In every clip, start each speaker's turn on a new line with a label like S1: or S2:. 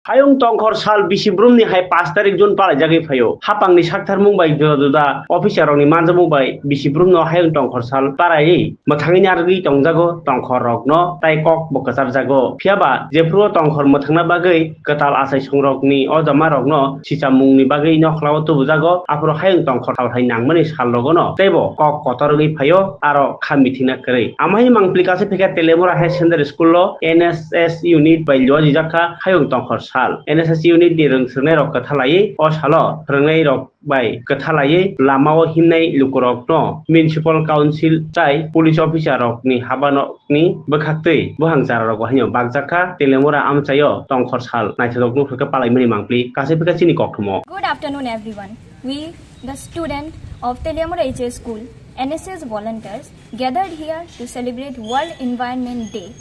S1: Hayung tongkhor sal bisi brumni hai 5 tarik Jun palai jagi phayo hapangni sakthar mungbai duda officer rokni manja mungbai bisi brumno hayung tongkhor sal parai mothangni nargi tongjago tongkhor rokno tai kok bo kasar jago phiaba jefru tongkhor mothangna bagai katal asai songrokni ojama rokno sicha mungni bagai nokhlao tubujago apro hayung tongkhor sal hai nangmani sal rogono tebo kok kotorgi phayo aro khamitina krai amai mangplikase phika telemura high secondary school lo NSS unit by loji jakha hayung tongkhor NSS unit ni rongsrnai rok kathalai o salo rwngnai rok bai kathalai lamao himnai lukurok no municipal council chai police officer rok ni habano ni bwkhaktwi buhangjara rok haino bagjaka telemura amchayo tongkhor sal naithok nu phika palai mani mangpli kase phika chini kokthumo.
S2: Good afternoon everyone. We, the student of Telemura HS School, NSS volunteers, gathered here to celebrate World Environment Day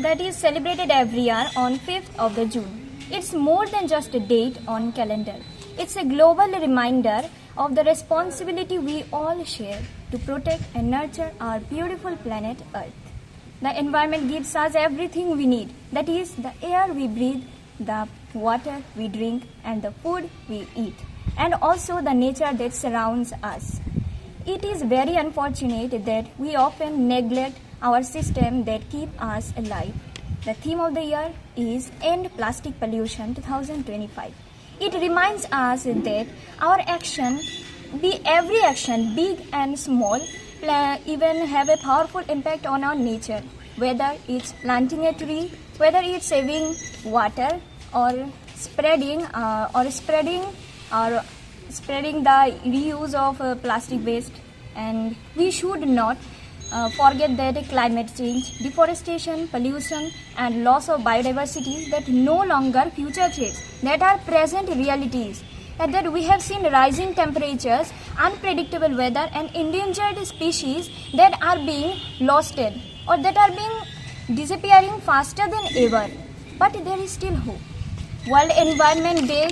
S2: that is celebrated every year on 5th of the June. It's more than just a date on calendar. It's a global reminder of the responsibility we all share to protect and nurture our beautiful planet Earth. The environment gives us everything we need. That is the air we breathe, the water we drink, and the food we eat, and also the nature that surrounds us. It is very unfortunate that we often neglect our system that keep us alive. The theme of the year is End Plastic Pollution 2025. It reminds us that our every action, big and small, even have a powerful impact on our nature. Whether it's planting a tree, whether it's saving water, or spreading the reuse of plastic waste. And we should not forget that climate change, deforestation, pollution, and loss of biodiversity that no longer future threats, that are present realities, and that we have seen rising temperatures, unpredictable weather, and endangered species that are being lost or that are being disappearing faster than ever. But there is still hope. World Environment Day.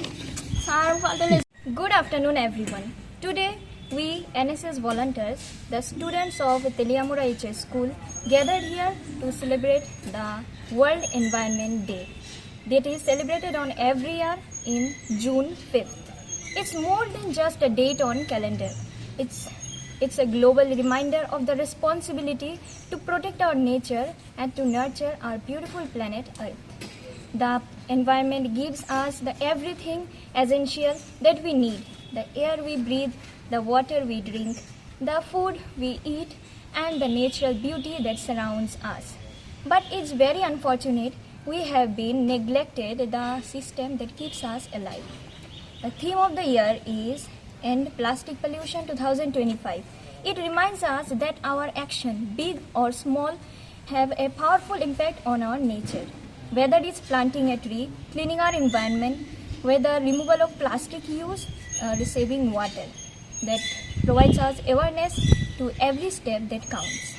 S2: Good afternoon everyone. Today we NSS volunteers, the students of Telemura HS School, gathered here to celebrate the World Environment Day that is celebrated on every year in June 5th. It's more than just a date on calendar. It's a global reminder of the responsibility to protect our nature and to nurture our beautiful planet Earth. The environment gives us the everything essential that we need: the air we breathe, the water we drink, the food we eat, and the natural beauty that surrounds us. But it's very unfortunate we have been neglected the system that keeps us alive. The theme of the year is End Plastic Pollution 2025. It reminds us that our action, big or small, have a powerful impact on our nature. Whether it's planting a tree, cleaning our environment, whether removal of plastic use, saving water, that provides us awareness to every step that counts.